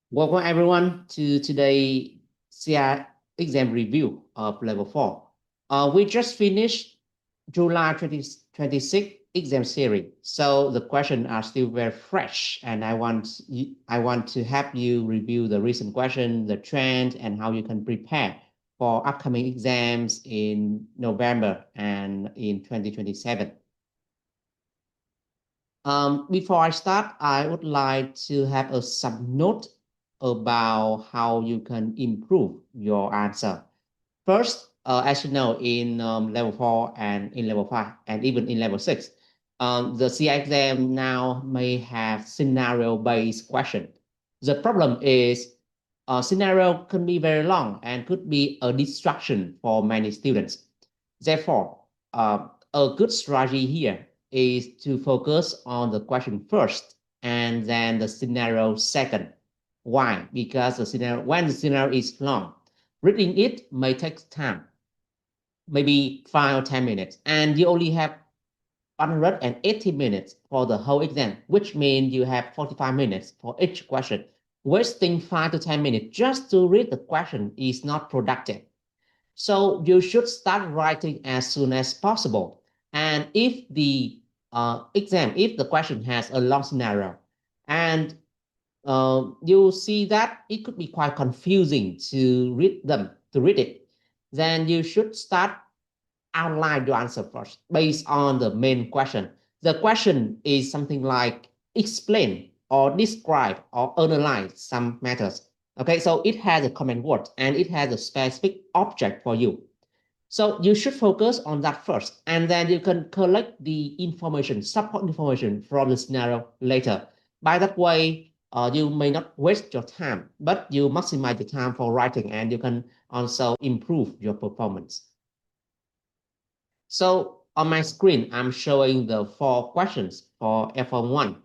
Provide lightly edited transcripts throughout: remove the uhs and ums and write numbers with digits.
Welcome everyone to today CI exam review of level 4. We just finished July 2026 exam series. So the questions are still very fresh and I want to help you review the recent question, the trend, and how you can prepare for upcoming exams in November and in 2027. Before I start, I would like to have a sub-note about how you can improve your answer. First, as you know, in level 4 and in level 5 and even in level 6, the CI exam now may have scenario-based question. The problem is scenario can be very long and could be a distraction for many students. Therefore, a good strategy here is to focus on the question first and then the scenario second. Why? Because when the scenario is long, reading it may take time, maybe 5 or 10 minutes, and you only have 180 minutes for the whole exam, which means you have 45 minutes for each question. Wasting 5 to 10 minutes just to read the question is not productive. So you should start writing as soon as possible. And if the if the question has a long scenario, and you see that it could be quite confusing to read it, then you should start outline your answer first based on the main question. The question is something like explain or describe or analyze some matters. Okay, so it has a common word and it has a specific object for you. So you should focus on that first, and then you can collect the information, support information from the scenario later. By that way, you may not waste your time, but you maximize the time for writing, and you can also improve your performance. So on my screen, I'm showing the 4 questions for L4M1.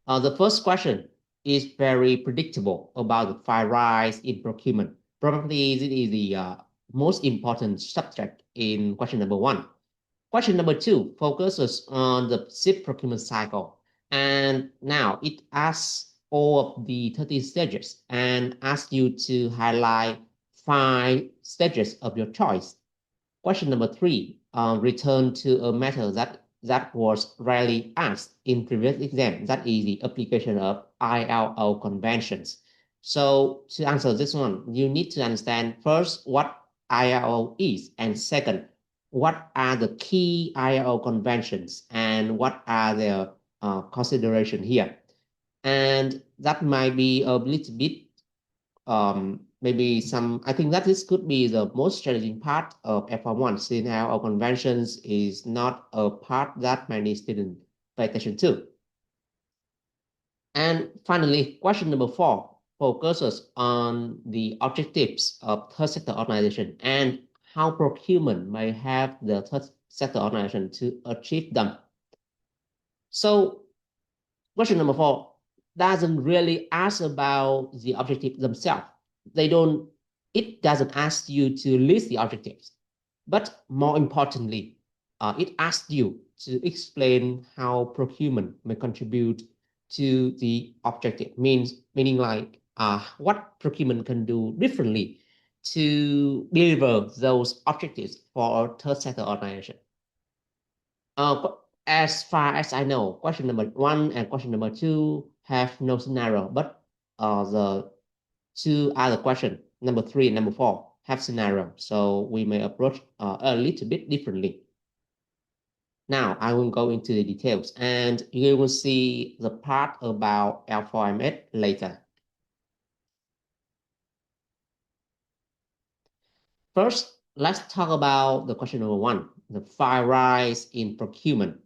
The first question is very predictable about the fire rise in procurement. Probably it is the most important subject in question number 1. Question number 2 focuses on the Cips procurement cycle. And now it asks all of the 30 stages and asks you to highlight 5 stages of your choice. Question number 3, return to a matter that was rarely asked in previous exam, that is the application of ILO conventions. So to answer this one, you need to understand first what ILO is, and second, what are the key ILO conventions and what are their consideration here. And that might be a little bit maybe I think that this could be the most challenging part of L4M1, since our conventions is not a part that many students pay attention to. And finally, question number 4 focuses on the objectives of third sector organization and how procurement may have the third sector organization to achieve them. So question number 4 doesn't really ask about the objective themselves. It doesn't ask you to list the objectives, but more importantly, it asks you to explain how procurement may contribute to the objective, meaning like what procurement can do differently to deliver those objectives for a third sector organization. As far as I know, question number 1 and question number 2 have no scenario, but the 2 other question, number 3 and number 4, have scenario. So we may approach a little bit differently. Now I will go into the details, and you will see the part about L4M8 later. First, let's talk about the question number 1, the fire rise in procurement.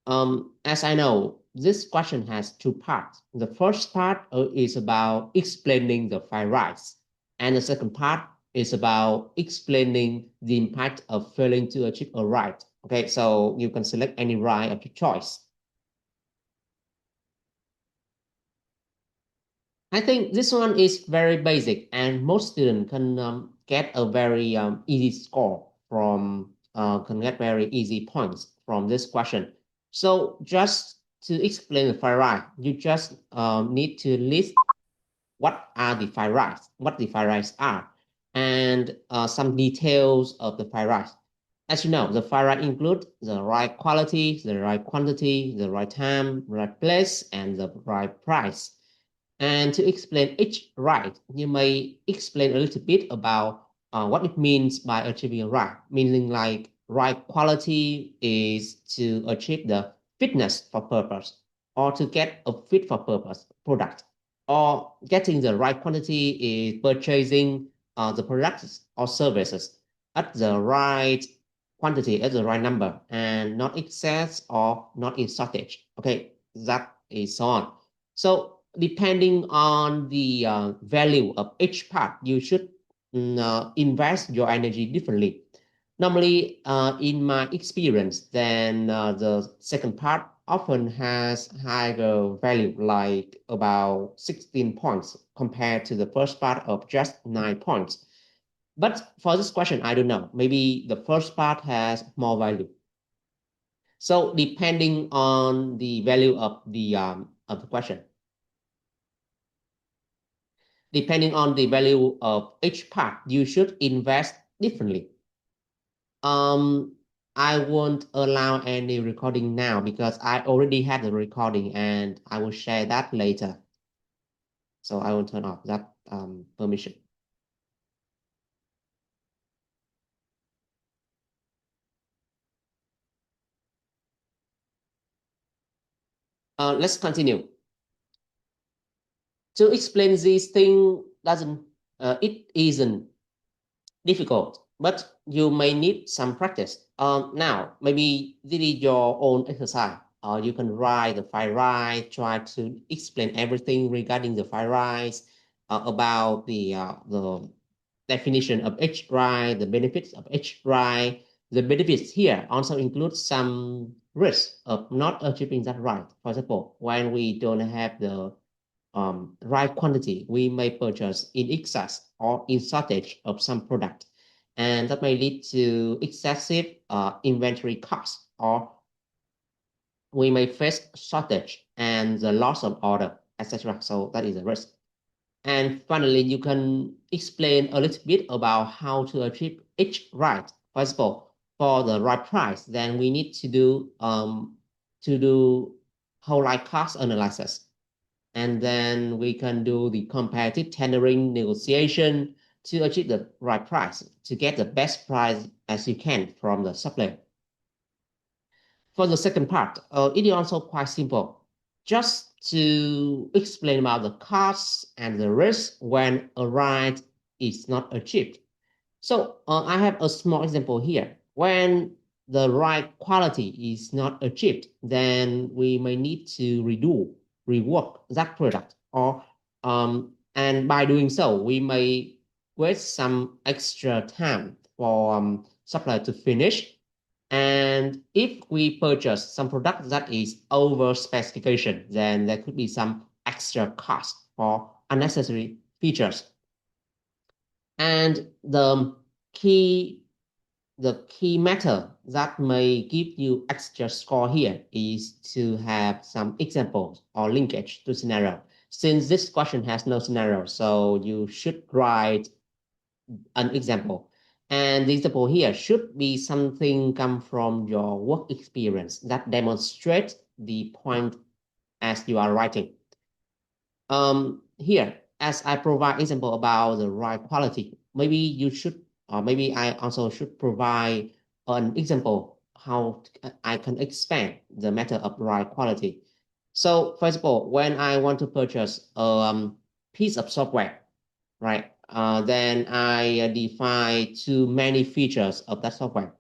As I know, this question has 2 parts. The first part is about explaining the fire rise, and the second part is about explaining the impact of failing to achieve a right. Okay, so you can select any right of your choice. I think this one is very basic, and most students can get a very easy score from, can get very easy points from this question. So just to explain the fire right, you just need to list what are the fried rice, what the fried rice are, and some details of the fried rice. As you know, the fried rice include the right quality, the right quantity, the right time, right place, and the right price. And to explain each right, you may explain a little bit about what it means by achieving a right, meaning like right quality is to achieve the fitness for purpose or to get a fit for purpose product, or getting the right quantity is purchasing the products or services at the right quantity, at the right number, and not excess or not in shortage. Okay, that is so on. So depending on the value of each part, you should invest your energy differently. Normally, in my experience, then the second part often has higher value, like about 16 points compared to the first part of just 9 points. But for this question, I don't know. Maybe the first part has more value. So depending on the value of the question, depending on the value of each part, you should invest differently. Um, I won't allow any recording now because I already have the recording and I will share that later. So I will turn off that permission. Let's continue. To explain this thing it isn't difficult, but you may need some practice. Now, maybe this is your own exercise. You can write the file right, try to explain everything regarding the file right, about the definition of each right, the benefits of each right. The benefits here also include some risk of not achieving that right. For example, when we don't have the right quantity, we may purchase in excess or in shortage of some product, and that may lead to excessive inventory costs, or we may face shortage and the loss of order, etc. So that is a risk. And finally, you can explain a little bit about how to achieve each right. For example, for the right price, then we need to do whole life cost analysis, and then we can do the competitive tendering negotiation to achieve the right price, to get the best price as you can from the supplier. For the second part, it is also quite simple. Just to explain about the costs and the risk when a right is not achieved. So I have a small example here. When the right quality is not achieved, then we may need to rework that product, or and by doing so, we may waste some extra time for supplier to finish. And if we purchase some product that is over specification, then there could be some extra cost for unnecessary features. And key the key matter that may give you extra score here is to have some examples or linkage to scenario. Since this question has no scenario, so you should write an example. And the example here should be something come from your work experience that demonstrates the point as you are writing. Here, as I provide example about the right quality, maybe you should, or maybe I also should provide an example how I can expand the method of right quality. So, for example, when I want to purchase a piece of software, right? Then I define too many features of that software.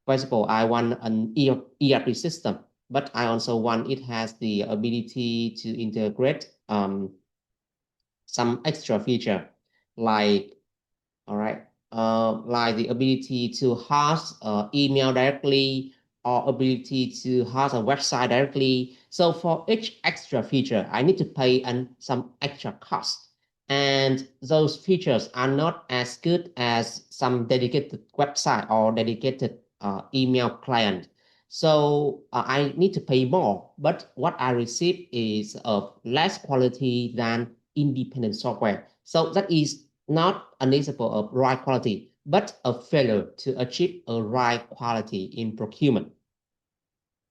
For example, I want an ERP system, but I also want it has the ability to integrate some extra feature, like, all right, like the ability to host email directly, or ability to host a website directly. So for each extra feature, I need to pay some extra cost. And those features are not as good as some dedicated website or dedicated email client. So I need to pay more, but what I receive is of less quality than independent software. So that is not an example of right quality, but a failure to achieve a right quality in procurement.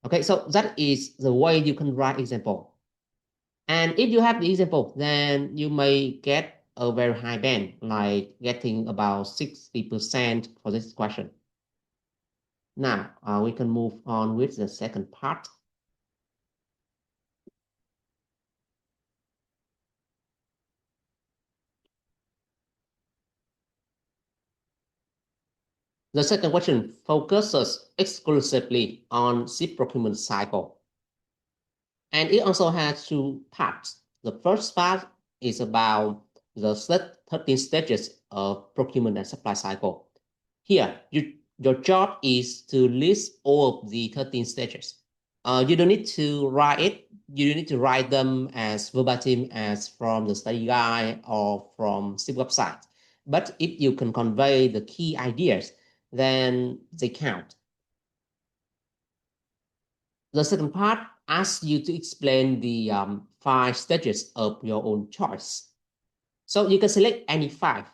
Okay, so that is the way you can write example. And if you have the example, then you may get a very high band, like getting about 60% for this question. Now, we can move on with the second part. The second question focuses exclusively on ship procurement cycle. And it also has two parts. The first part is about the 13 stages of procurement and supply cycle. Here, your job is to list all of the 13 stages. You don't need to write it. You don't need to write them as verbatim as from the study guide or from SIP website. But if you can convey the key ideas, then they count. The second part asks you to explain the 5 stages of your own choice. So you can select any 5.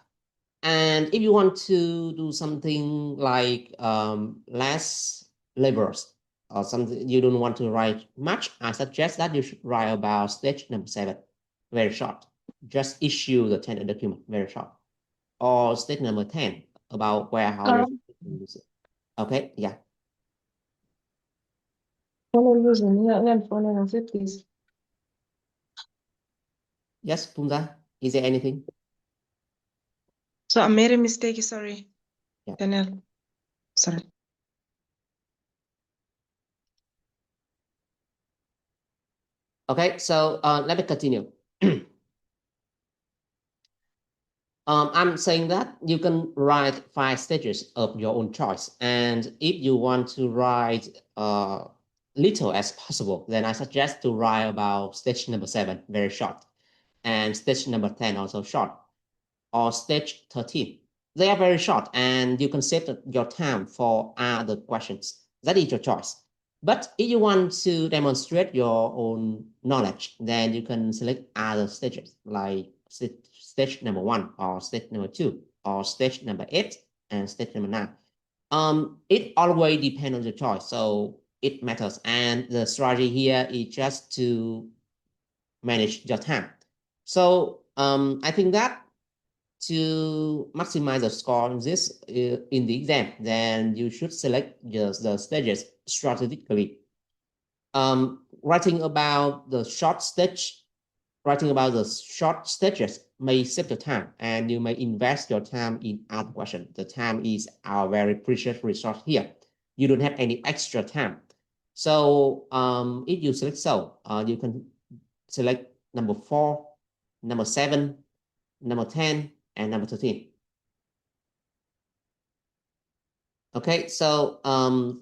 And if you want to do something like less labors or something, you don't want to write much, I suggest that you should write about stage number 7, very short. Just issue the tender document, very short. Or stage number 10, about warehouse. Okay, yeah. Yes, Punza, is there anything? So I made a mistake, sorry. Yeah. Daniel, sorry. Okay, so let me continue. I'm saying that you can write 5 stages of your own choice. And if you want to write little as possible, then I suggest to write about stage number 7, very short. And stage number 10, also short. Or stage 13. They are very short, and you can save your time for other questions. That is your choice. But if you want to demonstrate your own knowledge, then you can select other stages, like stage number 1, or stage number 2, or stage number 8, and stage number 9. It always depends on your choice, so it matters. And the strategy here is just to manage your time. So I think that to maximize the score in this in the exam, then you should select just the stages strategically. Writing about the short stages may save your time, and you may invest your time in other questions. The time is our very precious resource here. You don't have any extra time. So if you select you can select number 4, number 7, number 10, and number 13. Okay, so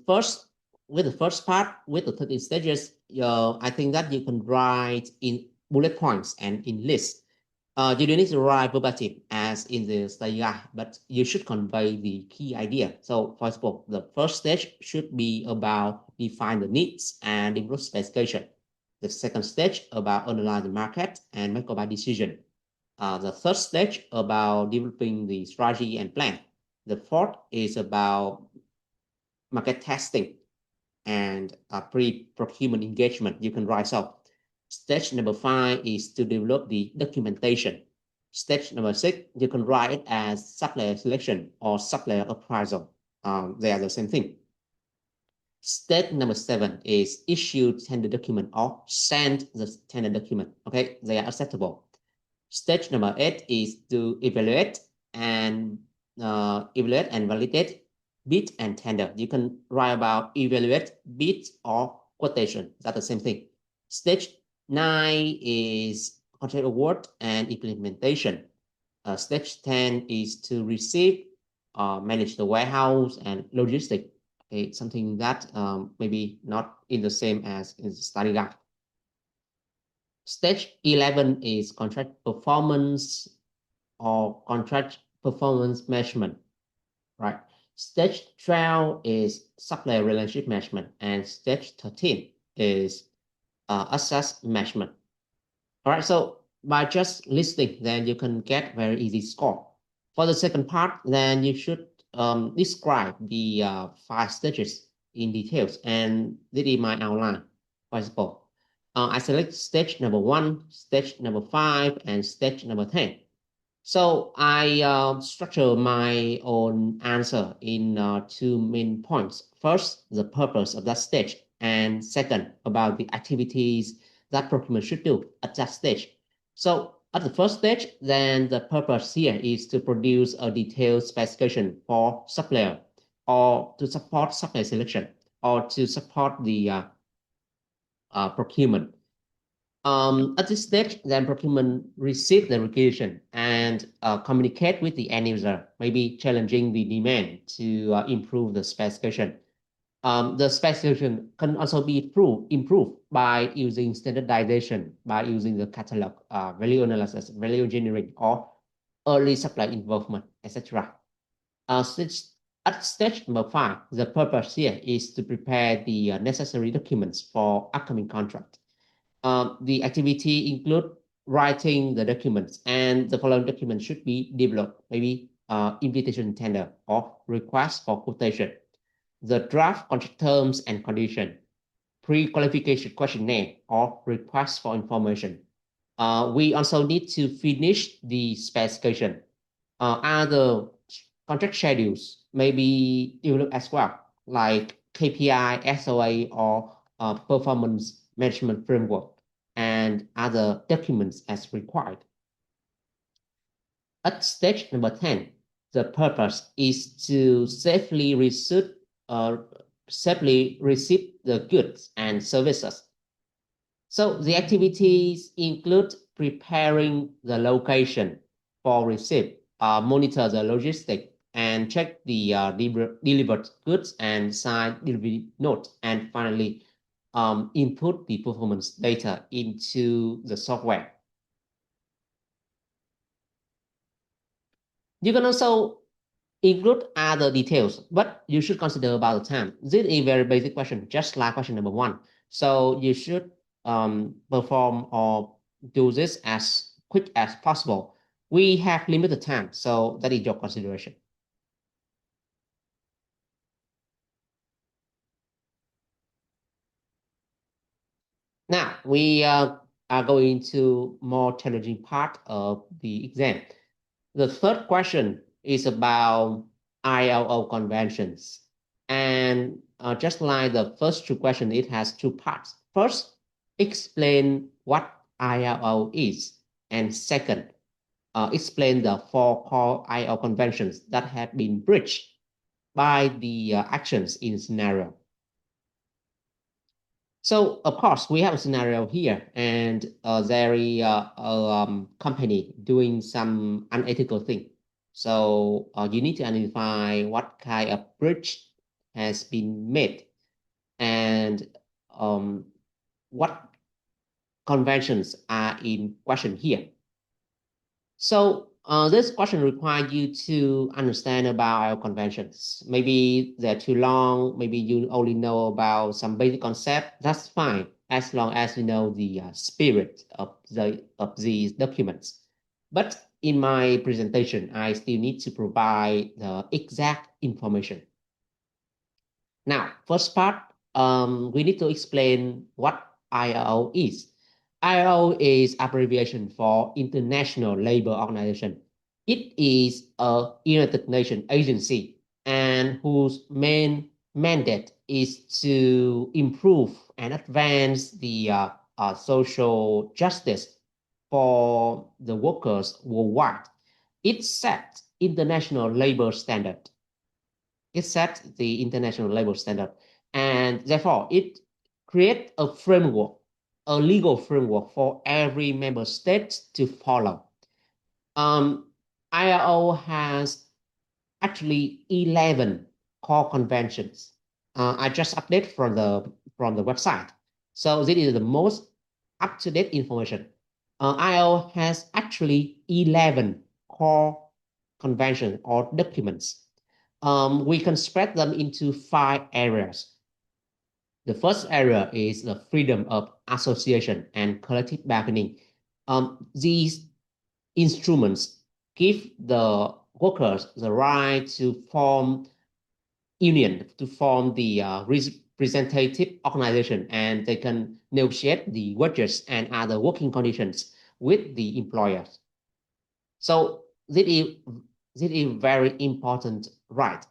first, with the first part, with the 13 stages, I think that you can write in bullet points and in lists. You don't need to write verbatim as in the study guide, but you should convey the key idea. So, for example, the first stage should be about define the needs and improve specification. The second stage about analyze the market and make a buy decision. The third stage about developing the strategy and plan. The fourth is about market testing and pre-procurement engagement. You can write so. Stage number 5 is to develop the documentation. Stage number 6, you can write it as supplier selection or supplier appraisal. They are the same thing. Stage number 7 is issue tender document or send the tender document. Okay, they are acceptable. Stage number 8 is to evaluate and validate bid and tender. You can write about evaluate, bid, or quotation. That's the same thing. Stage 9 is contract award and implementation. Stage 10 is to receive, manage the warehouse and logistics. Okay, something that maybe not in the same as in the study guide. Stage 11 is contract performance or contract performance measurement, right? Stage 12 is supplier relationship management, and stage 13 is asset management. All right, so by just listing, then you can get very easy score. For the second part, then you should describe the 5 stages in details, and this is my outline. For example, I select stage number 1, stage number 5, and stage number 10. So I structure my own answer in 2 main points. First, the purpose of that stage, and second, about the activities that procurement should do at that stage. So at the first stage, then the purpose here is to produce a detailed specification for supplier, or to support supplier selection, or to support the procurement. At this stage, then procurement receive the requisition and communicate with the end user, maybe challenging the demand to improve the specification. The specification can also be improved by using standardization, by using the catalog, value analysis, value engineering, or early supply involvement, etc. At stage number 5, the purpose here is to prepare the necessary documents for upcoming contract. The activity include writing the documents, and the following documents should be developed, maybe invitation tender or request for quotation, the draft contract terms and condition, pre-qualification questionnaire or request for information. We also need to finish the specification. Other contract schedules may be developed as well, like KPI, SOA, or performance management framework, and other documents as required. At stage number 10, the purpose is to safely receive the goods and services. So the activities include preparing the location for receipt, monitor the logistics, and check the delivered goods and sign delivery note, and finally input the performance data into the software. You can also include other details, but you should consider about the time. This is a very basic question, just like question number 1. So you should perform or do this as quick as possible. We have limited time, so that is your consideration. Now we are going to more challenging part of the exam. The third question is about ILO conventions. And just like the first 2 questions, it has 2 parts. First, explain what ILO is. And second, explain the 4 core ILO conventions that have been breached by the actions in scenario. So, of course, we have a scenario here, and there is a company doing some unethical thing. So you need to identify what kind of breach has been made, and what conventions are in question here. So this question requires you to understand about our conventions. Maybe they're too long. Maybe you only know about some basic concept. That's fine, as long as you know the spirit of these documents. But in my presentation, I still need to provide the exact information. Now, first part, we need to explain what ILO is. ILO is abbreviation for International Labour Organization. It is a United Nations agency, and whose main mandate is to improve and advance the social justice for the workers worldwide. It sets international labor standard. It sets the international labor standard, and therefore it creates a framework, a legal framework for every member state to follow. ILO has actually 11 core conventions. I just update from the website. So this is the most up-to-date information. ILO has actually 11 core conventions or documents. We can spread them into 5 areas. The first area is the freedom of association and collective bargaining. These instruments give the workers the right to form union, to form the representative organization, and they can negotiate the wages and other working conditions with the employers. So this is very important right.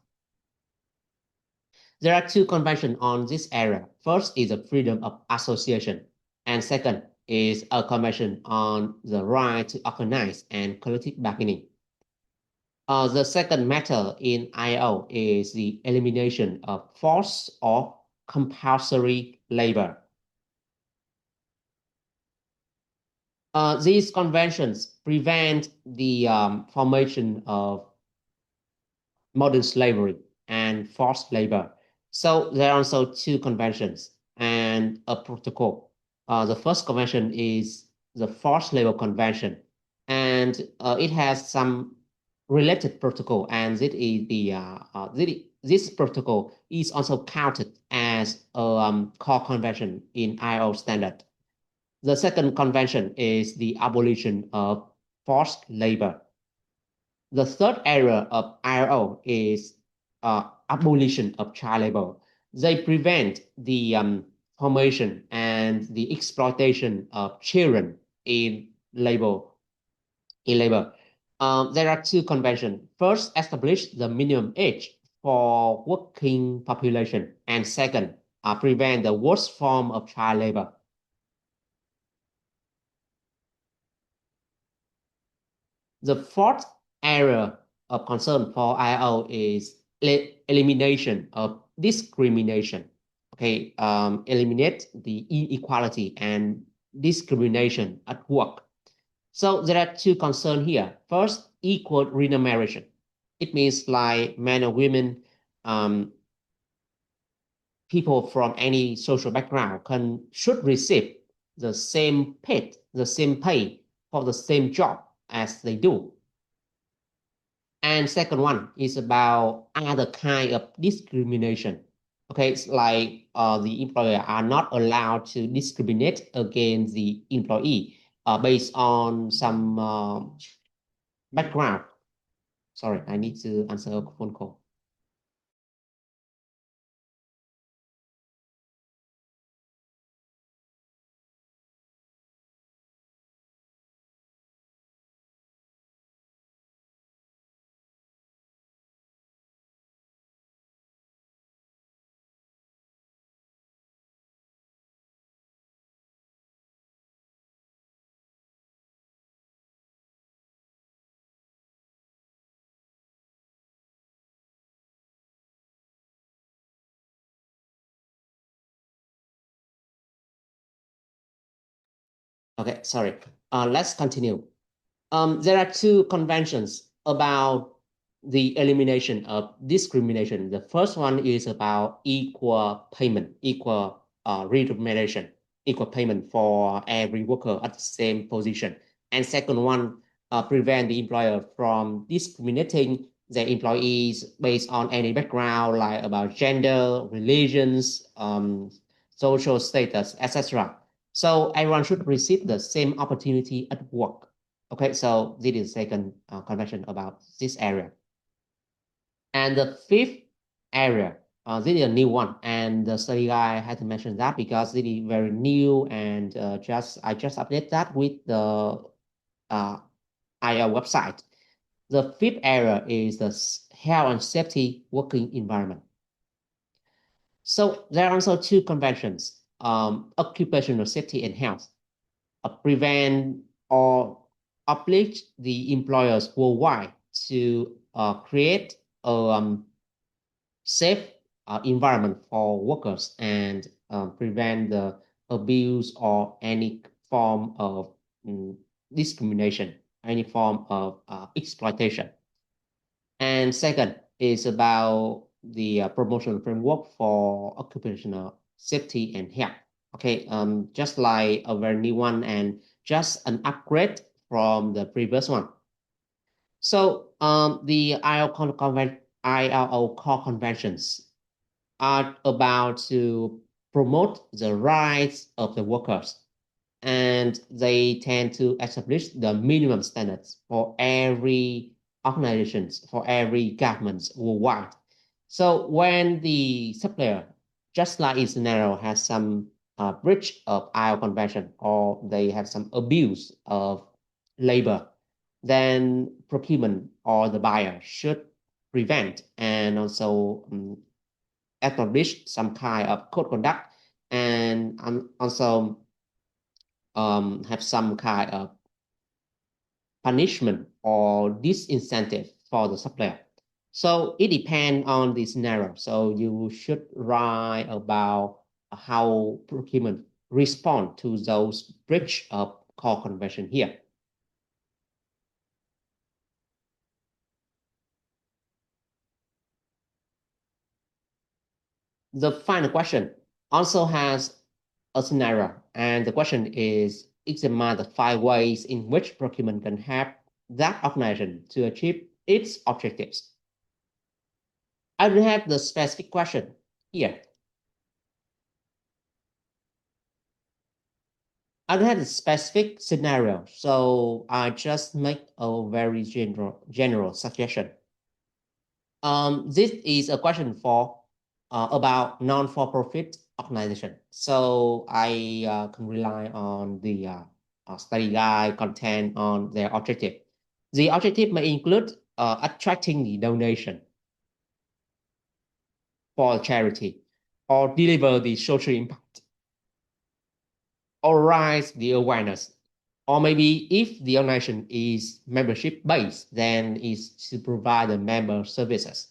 There are two conventions on this area. First is the freedom of association, and second is a convention on the right to organize and collective bargaining. The second matter in ILO is the elimination of forced or compulsory labor. These conventions prevent the formation of modern slavery and forced labor. So there are also two conventions and a protocol. The first convention is the Forced Labor Convention, and it has some related protocol, and this protocol is also counted as a core convention in ILO standard. The second convention is the abolition of forced labor. The third area of ILO is abolition of child labor. They prevent the formation and the exploitation of children in labor. There are two conventions. First, establish the minimum age for working population, and second, prevent the worst form of child labor. The fourth area of concern for ILO is elimination of discrimination. Okay, eliminate the inequality and discrimination at work. So there are two concerns here. First, equal remuneration. It means like men or women, people from any social background should receive the same pay for the same job as they do. And second one is about other kind of discrimination. Okay, it's like the employer are not allowed to discriminate against the employee based on some background. Sorry, I need to answer a phone call. Okay, sorry. Let's continue. There are two conventions about the elimination of discrimination. The first one is about equal payment, equal remuneration, equal payment for every worker at the same position. And second one, prevent the employer from discriminating their employees based on any background, like about gender, religions, social status, etc. So everyone should receive the same opportunity at work. Okay, so this is second convention about this area. And the fifth area, this is a new one, and the study guide had to mention that because it is very new, and I just update that with the IL website. The fifth area is the health and safety working environment. So there are also two conventions, occupational safety and health, prevent or oblige the employers worldwide to create a safe environment for workers and prevent the abuse or any form of discrimination, any form of exploitation. And second is about the promotional framework for occupational safety and health. Okay, just like a very new one and just an upgrade from the previous one. So the ILO core conventions are about to promote the rights of the workers, and they tend to establish the minimum standards for every organizations, for every government worldwide. So when the supplier, just like in scenario, has some breach of IO convention or they have some abuse of labor, then procurement or the buyer should prevent and also establish some kind of code conduct and also have some kind of punishment or disincentive for the supplier. So it depends on the scenario. So you should write about how procurement respond to those breach of core convention here. The final question also has a scenario, and the question is examine the 5 ways in which procurement can help that organization to achieve its objectives. I don't have the specific question here. I don't have a specific scenario, so I just make a very general suggestion. This is a question for about non-for-profit organization. So I can rely on the study guide content on their objective. The objective may include attracting the donation for charity or deliver the social impact or raise the awareness. Or maybe if the organization is membership based, then is to provide the member services.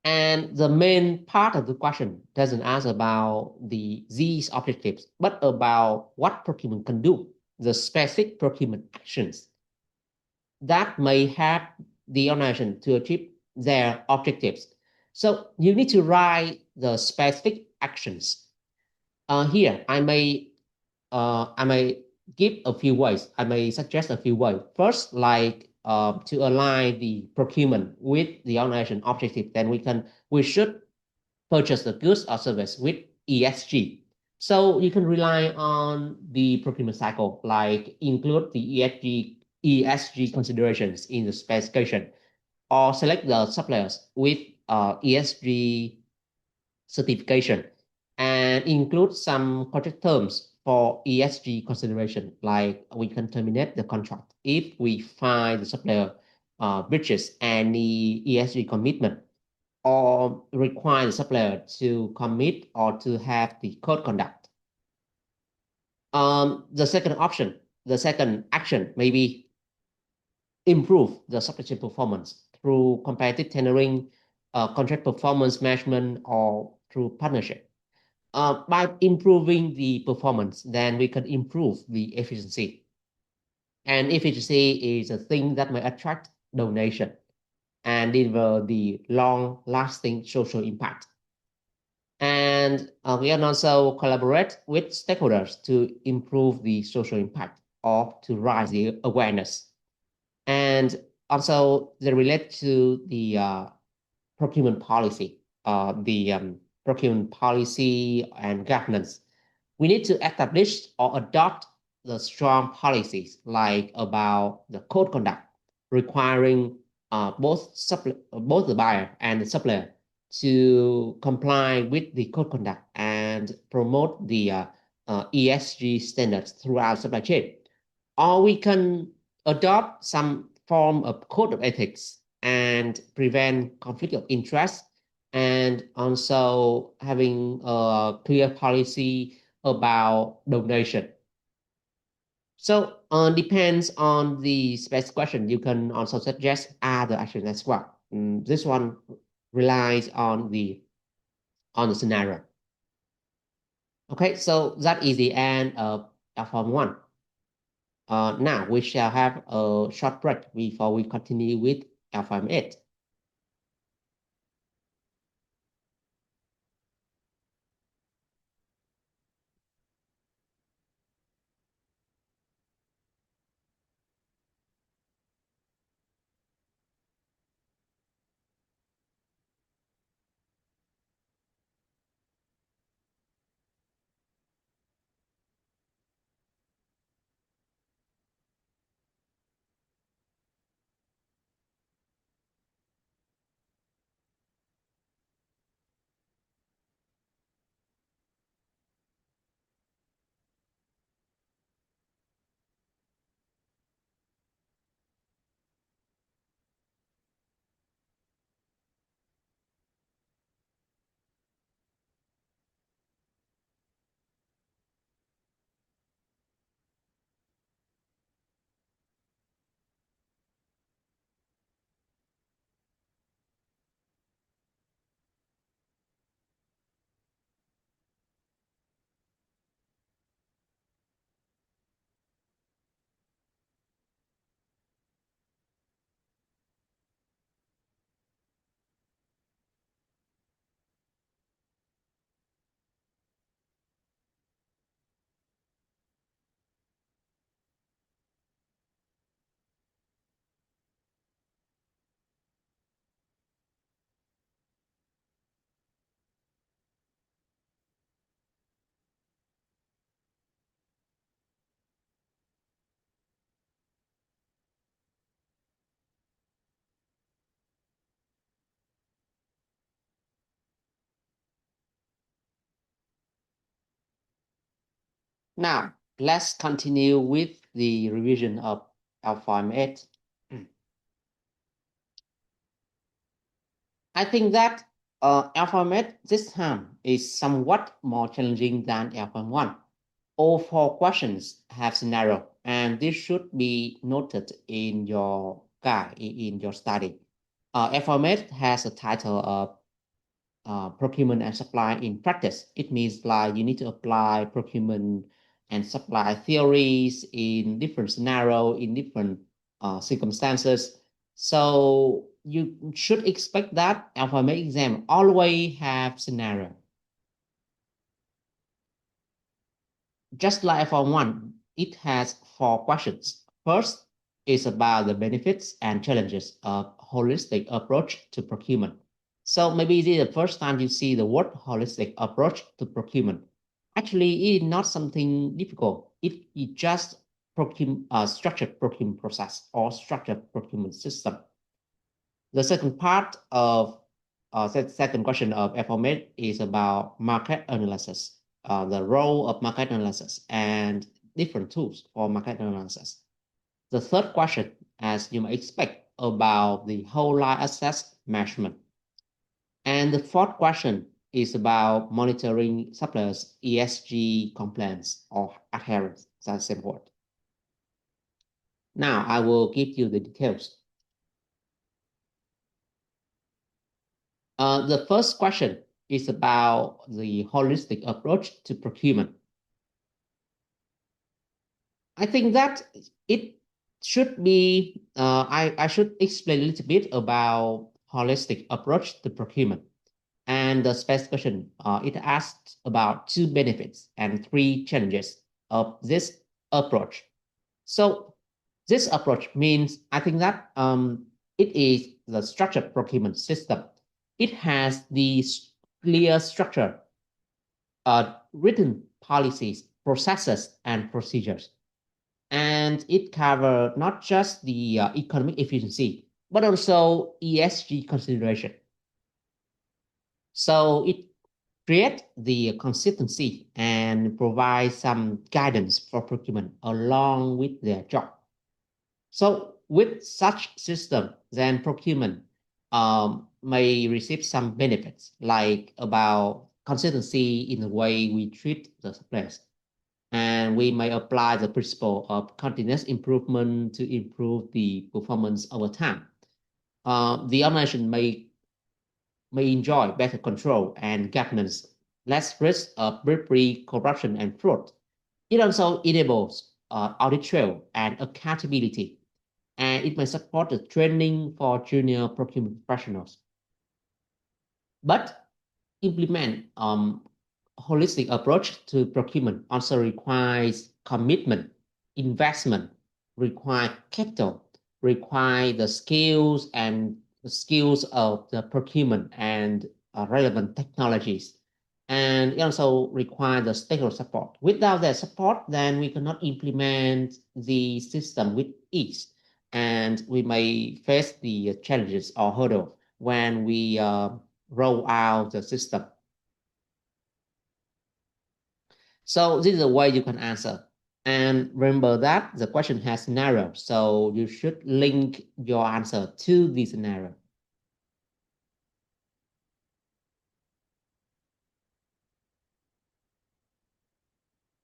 And the main part of the question doesn't ask about these objectives, but about what procurement can do, the specific procurement actions that may help the organization to achieve their objectives. So you need to write the specific actions. Here, I may give a few ways. I may suggest a few ways. First, like to align the procurement with the organization objective, then we should purchase the goods or service with ESG. So you can rely on the procurement cycle, like include the ESG considerations in the specification, or select the suppliers with ESG certification and include some contract terms for ESG consideration, like we can terminate the contract if we find the supplier breaches any ESG commitment or require the supplier to commit or to have the code conduct. The second option, the second action may be improve the supply chain performance through competitive tendering, contract performance management, or through partnership. By improving the performance, then we can improve the efficiency. And efficiency is a thing that may attract donation and deliver the long-lasting social impact. And we can also collaborate with stakeholders to improve the social impact or to raise the awareness. And also they relate to the procurement policy, the procurement policy and governance. We need to establish or adopt the strong policies like about the code conduct requiring both the buyer and the supplier to comply with the code conduct and promote the ESG standards throughout supply chain. Or we can adopt some form of code of ethics and prevent conflict of interest and also having a clear policy about donation. So depends on the specific question. You can also suggest other actions as well. This one relies on the scenario. Okay, so that is the end of L4M1. Now we shall have a short break before we continue with L4M8. Now, let's continue with the revision of L4M8. I think that L4M8 this time is somewhat more challenging than L4M1. All four questions have scenario, and this should be noted in your guide, in your study. L4M8 has a title of procurement and supply in practice. It means like you need to apply procurement and supply theories in different scenario, in different circumstances. So you should expect that L4M8 exam always have scenario. Just like L4M1, it has four questions. First is about the benefits and challenges of holistic approach to procurement. So maybe this is the first time you see the word holistic approach to procurement. Actually, it is not something difficult. It is just structured procurement process or structured procurement system. The second part of second question of L4M8 is about market analysis, the role of market analysis and different tools for market analysis. The third question, as you might expect, about the whole life asset management. And the fourth question is about monitoring suppliers' ESG compliance or adherence. That's the word. Now I will give you the details. The first question is about the holistic approach to procurement. I think that it should be, I should explain a little bit about holistic approach to procurement. And the specification, it asks about 2 benefits and 3 challenges of this approach. So this approach means, I think that it is the structured procurement system. It has the clear structure, written policies, processes, and procedures. And it covers not just the economic efficiency, but also ESG consideration. So it creates the consistency and provides some guidance for procurement along with their job. So with such system, then procurement may receive some benefits, like about consistency in the way we treat the suppliers. And we may apply the principle of continuous improvement to improve the performance over time. The organization may enjoy better control and governance, less risk of bribery, corruption, and fraud. It also enables audit trail and accountability, and it may support the training for junior procurement professionals. But implement holistic approach to procurement also requires commitment, investment, require capital, require the skills of the procurement and relevant technologies. And it also requires the stakeholder support. Without that support, then we cannot implement the system with ease. And we may face the challenges or hurdle when we roll out the system. So this is a way you can answer. And remember that the question has scenario, so you should link your answer to the scenario.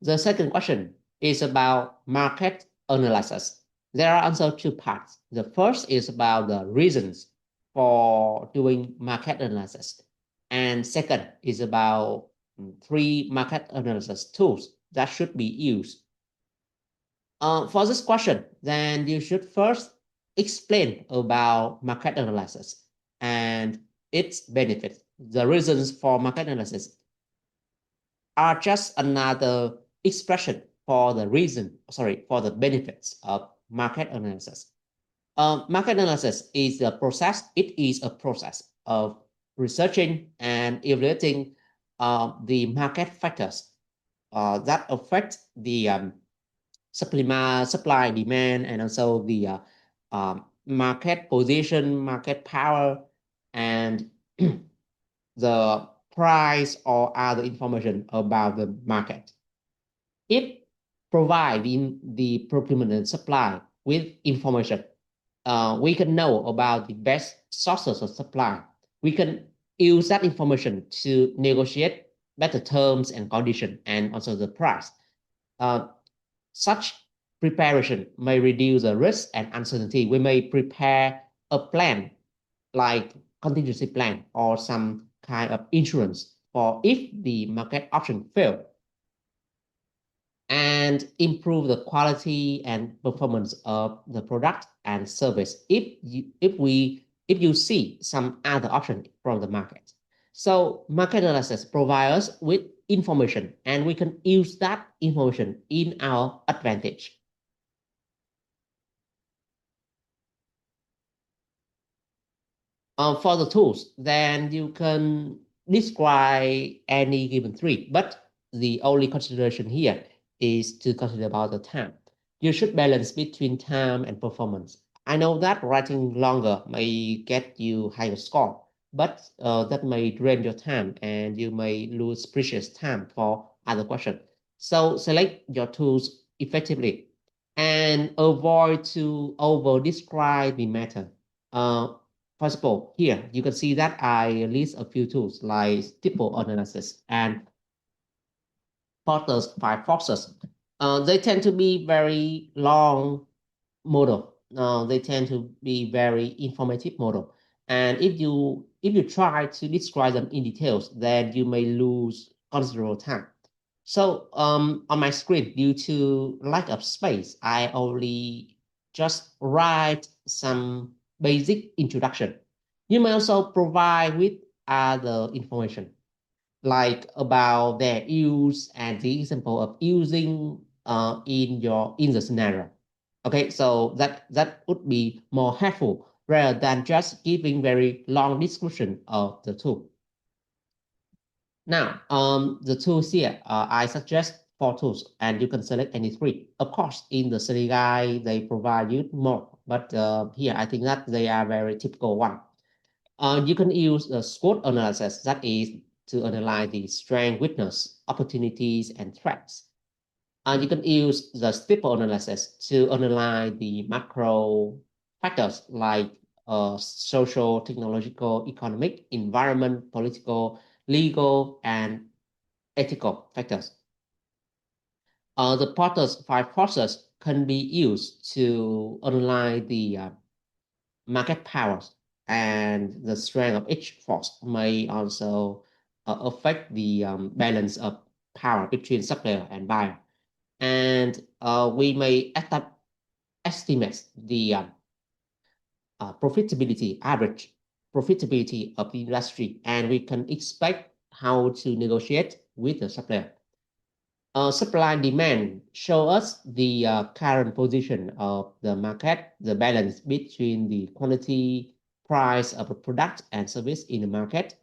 The second question is about market analysis. There are also 2 parts. The first is about the reasons for doing market analysis. And second is about 3 market analysis tools that should be used. For this question, then you should first explain about market analysis and its benefits. The reasons for market analysis are just another expression for the benefits of market analysis. Market analysis is a process. It is a process of researching and evaluating the market factors that affect the supply, demand, and also the market position, market power, and the price or other information about the market. It providing the procurement and supply with information. We can know about the best sources of supply. We can use that information to negotiate better terms and conditions and also the price. Such preparation may reduce the risk and uncertainty. We may prepare a plan like contingency plan or some kind of insurance for if the market option fail, and improve the quality and performance of the product and service if you see some other option from the market. So market analysis provides us with information, and we can use that information in our advantage. For the tools, then you can describe any given tree, but the only consideration here is to consider about the time. You should balance between time and performance. I know that writing longer may get you higher score, but that may drain your time and you may lose precious time for other questions. So select your tools effectively and avoid to over describe the matter. For example, here you can see that I list a few tools like stipple analysis and Porter's five forces. They tend to be very long model. They tend to be very informative model. And if you try to describe them in details, then you may lose considerable time. So on my screen, due to lack of space, I only just write some basic introduction. You may also provide with other information like about their use and the example of using in the scenario. Okay, so that would be more helpful rather than just giving very long description of the tool. Now, the tools here, I suggest 4 tools, and you can select any 3. Of course, in the study guide, they provide you more, but here I think that they are very typical one. You can use the SWOT analysis, that is to analyze the strength, weakness, opportunities, and threats. You can use the stipple analysis to analyze the macro factors like social, technological, economic, environment, political, legal, and ethical factors. The Porter's 5 forces can be used to analyze the market powers, and the strength of each force may also affect the balance of power between supplier and buyer. And we may estimate the profitability, average profitability of the industry, and we can expect how to negotiate with the supplier. Supply and demand show us the current position of the market, the balance between the quantity, price of a product and service in the market.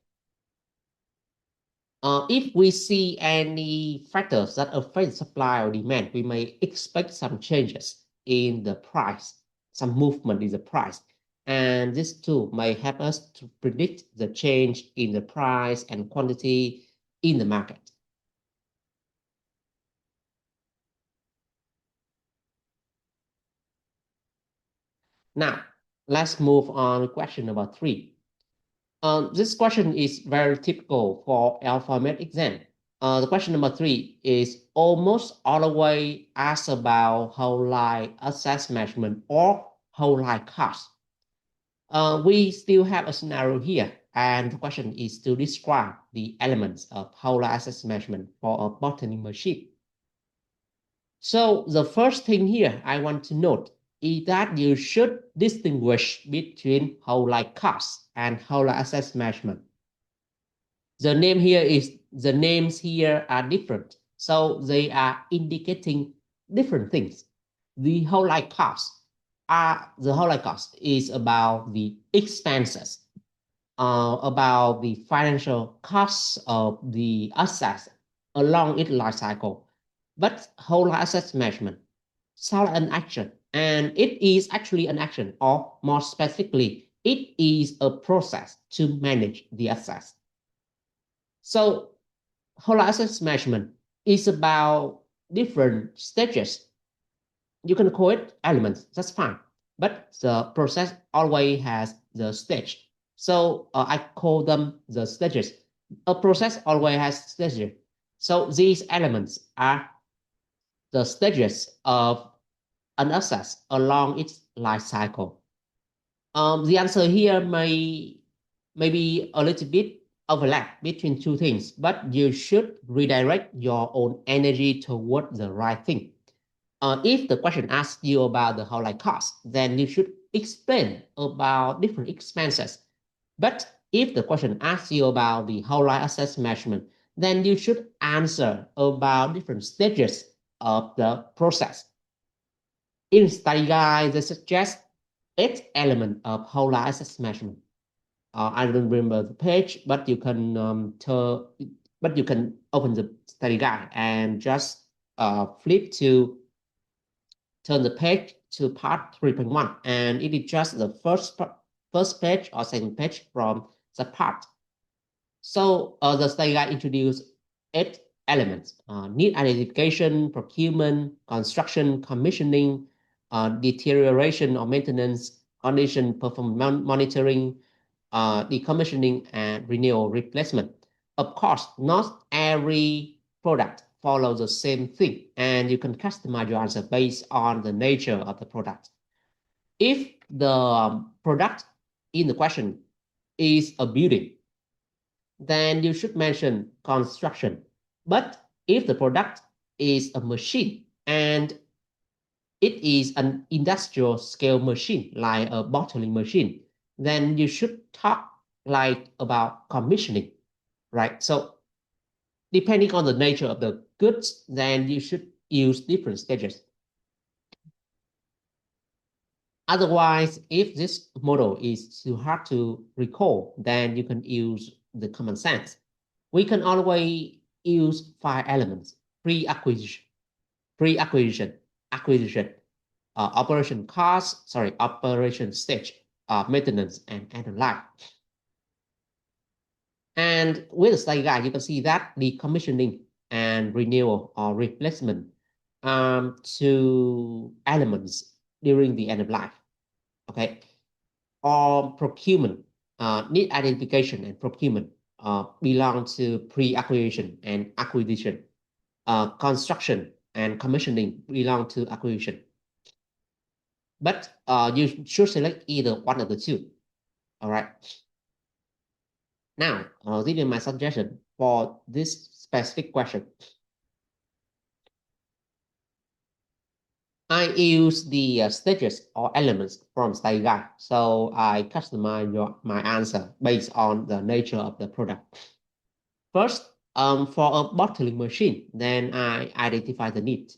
If we see any factors that affect supply or demand, we may expect some changes in the price, some movement in the price. And this tool may help us to predict the change in the price and quantity in the market. Now, let's move on to question number 3. This question is very typical for L4M8 exam. The question number 3 is almost always asked about whole life asset management or whole life cost. We still have a scenario here, and the question is to describe the elements of whole life asset management for a bottling machine. So the first thing here I want to note is that you should distinguish between whole life cost and whole life asset management. The names here are different, so they are indicating different things. The whole life cost is about the expenses, about the financial costs of the assets along its life cycle. But whole life asset management is an action, and it is actually an action, or more specifically, it is a process to manage the assets. So whole life asset management is about different stages. You can call it elements, that's fine. But the process always has the stage. So I call them the stages. A process always has stages. So these elements are the stages of an access along its life cycle. The answer here may be a little bit overlap between two things, but you should redirect your own energy toward the right thing. If the question asks you about the whole life cost, then you should explain about different expenses. But if the question asks you about the whole life asset management, then you should answer about different stages of the process. In study guide, they suggest 8 elements of whole life asset management. I don't remember the page, but you can open the study guide and just flip to turn the page to part 3.1, and it is just the first page or second page from the part. So the study guide introduced 8 elements: need identification, procurement, construction, commissioning, deterioration or maintenance, condition performance monitoring, decommissioning, and renewal replacement. Of course, not every product follows the same thing, and you can customize your answer based on the nature of the product. If the product in the question is a building, then you should mention construction. But if the product is a machine and it is an industrial scale machine, like a bottling machine, then you should talk like about commissioning, right? So depending on the nature of the goods, then you should use different stages. Otherwise, if this model is too hard to recall, then you can use the common sense. We can always use 5 elements: pre-acquisition, acquisition, operation cost, operation stage, maintenance, and end of life. And with the study guide, you can see that decommissioning and renewal or replacement 2 elements during the end of life. Okay, or procurement, need identification and procurement belong to pre-acquisition and acquisition. Construction and commissioning belong to acquisition. But you should select either one of the two. All right. Now, this is my suggestion for this specific question. I use the stages or elements from study guide, so I customize my answer based on the nature of the product. First, for a bottling machine, then I identify the need.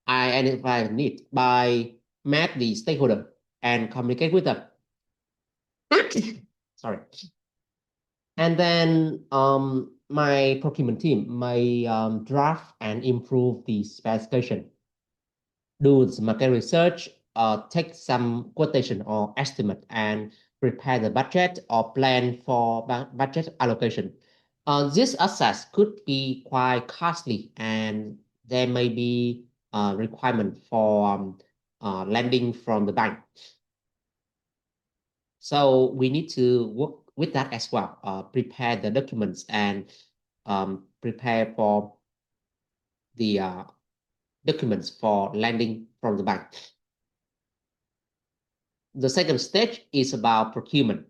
I identify the need by map the stakeholder and communicate with them. Sorry. And then my procurement team may draft and improve the specification, do the market research, take some quotation or estimate, and prepare the budget or plan for budget allocation. This access could be quite costly, and there may be a requirement for lending from the bank. So we need to work with that as well, prepare the documents and prepare for the documents for lending from the bank. The second stage is about procurement.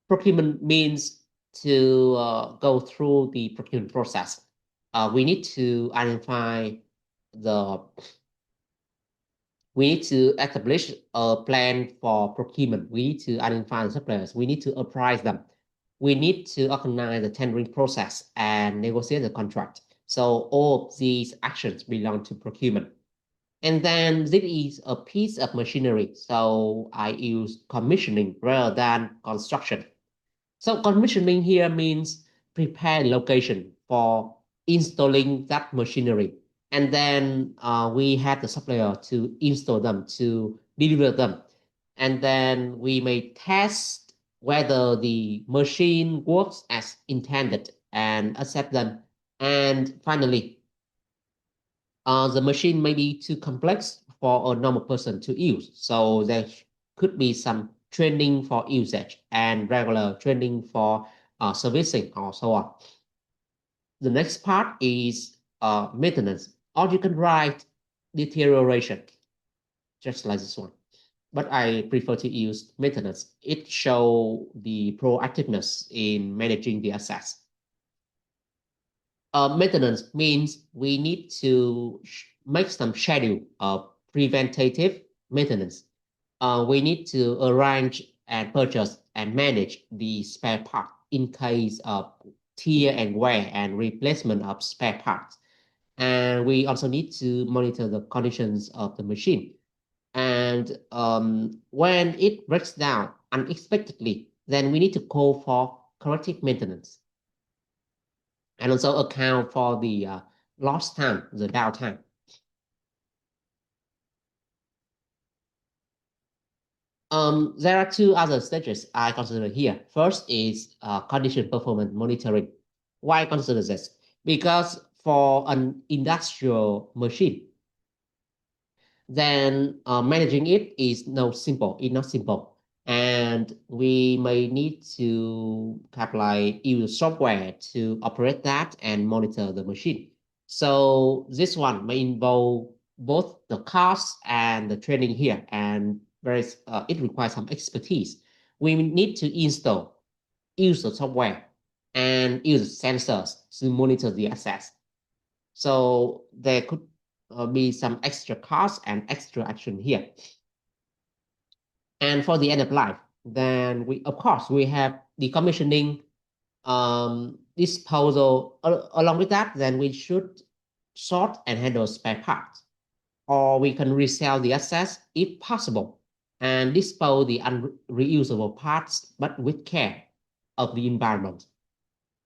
Procurement means to go through the procurement process. We need to identify we need to establish a plan for procurement. We need to identify the suppliers. We need to appraise them. We need to organize the tendering process and negotiate the contract. So all of these actions belong to procurement. And then this is a piece of machinery. So I use commissioning rather than construction. So commissioning here means prepare location for installing that machinery. And then we have the supplier to install them, to deliver them. And then we may test whether the machine works as intended. and accept them. And finally, the machine may be too complex for a normal person to use. So there could be some training for usage and regular training for servicing or so on. The next part is maintenance, or you can write deterioration, just like this one. But I prefer to use maintenance. It shows the proactiveness in managing the assets. Maintenance means we need to make some schedule of preventative maintenance. We need to arrange and purchase and manage the spare part in case of tear and wear and replacement of spare parts. And we also need to monitor the conditions of the machine. And when it breaks down unexpectedly, then we need to call for corrective maintenance and also account for the lost time, the downtime. There are two other stages I consider here. First is condition performance monitoring. Why I consider this? Because for an industrial machine, then managing it is not simple. It's not simple. And we may need to use software to operate that and monitor the machine. So this one may involve both the cost and the training here, and it requires some expertise. We need to use the software, and use sensors to monitor the assets. So there could be some extra cost and extra action here. And for the end of life, then of course, we have decommissioning, disposal. Along with that, then we should sort and handle spare parts, or we can resell the assets if possible, and dispose the unreusable parts, but with care of the environment.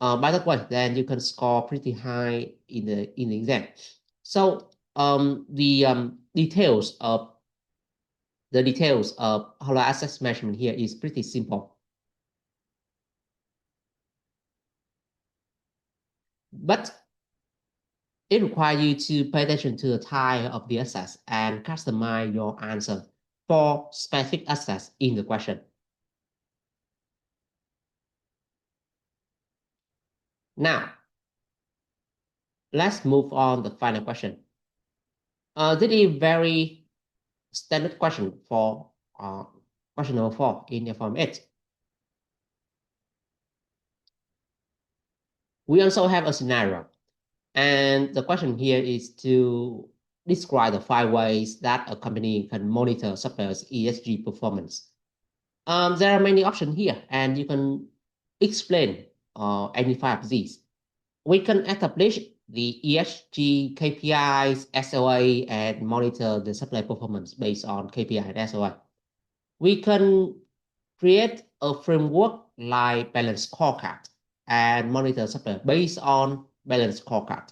By that way, then you can score pretty high in the exam. So the details of hollow assets measurement here is pretty simple. But it requires you to pay attention to the type of the assets and customize your answer for specific assets in the question. Now, let's move on to the final question. This is a very standard question for question number 4 in L4M8. We also have a scenario. And the question here is to describe the 5 ways that a company can monitor suppliers' ESG performance. There are many options here, and you can explain any 5 of these. We can establish the ESG KPIs, SOA, and monitor the supply performance based on KPI and SOA. We can create a framework like balance scorecard and monitor supplier based on balance scorecard.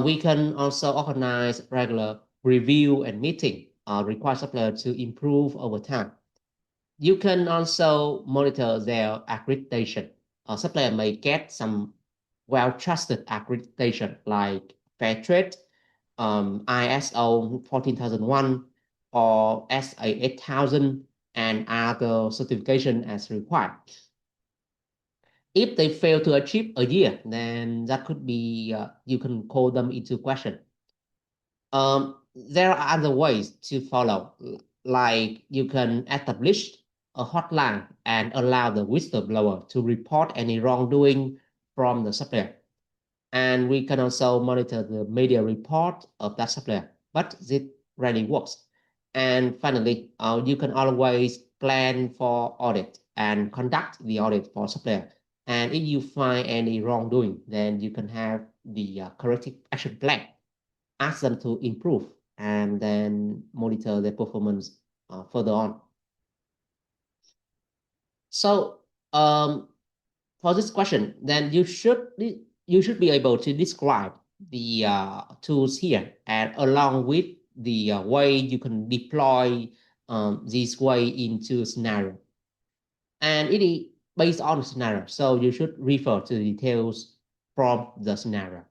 We can also organize regular review and meeting, require supplier to improve over time. You can also monitor their accreditation. Supplier may get some well-trusted accreditation like Fairtrade, ISO 14001, or SA 8000, and other certification as required. If they fail to achieve a year, then that could be, you can call them into question. There are other ways to follow, like you can establish a hotline and allow the whistleblower to report any wrongdoing from the supplier. And we can also monitor the media report of that supplier, but this rarely works. And finally, you can always plan for audit and conduct the audit for supplier. And if you find any wrongdoing, then you can have the corrective action plan, ask them to improve, and then monitor their performance further on. So for this question, then you should be able to describe the tools here, and along with the way you can deploy this way into a scenario. And based on the scenario. So you should refer to the details from the scenario.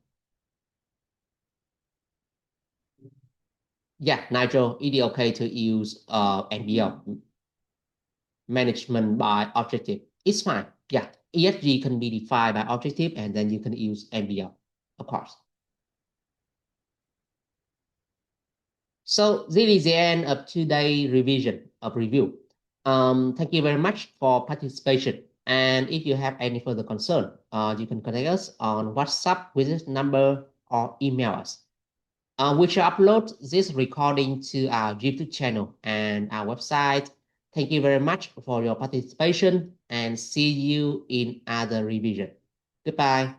Yeah, Nigel, it is okay to use MBO, management by objective. It's fine. Yeah, ESG can be defined by objective, and then you can use MBO, of course. So this is the end of today's revision of review. Thank you very much for participation. And if you have any further concern, you can contact us on WhatsApp with this number or email us. We shall upload this recording to our YouTube channel and our website. Thank you very much for your participation and see you in other revision. Goodbye.